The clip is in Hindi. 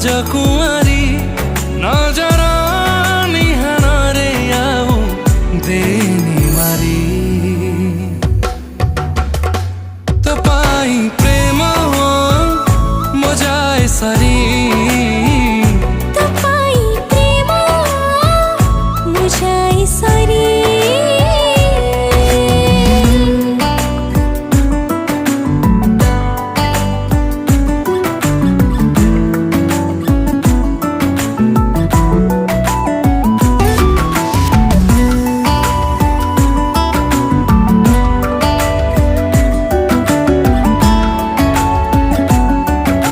राजकुमारी नजरानी हानरे आऊ देनी मारी तपाई प्रेम हो मजाए सरी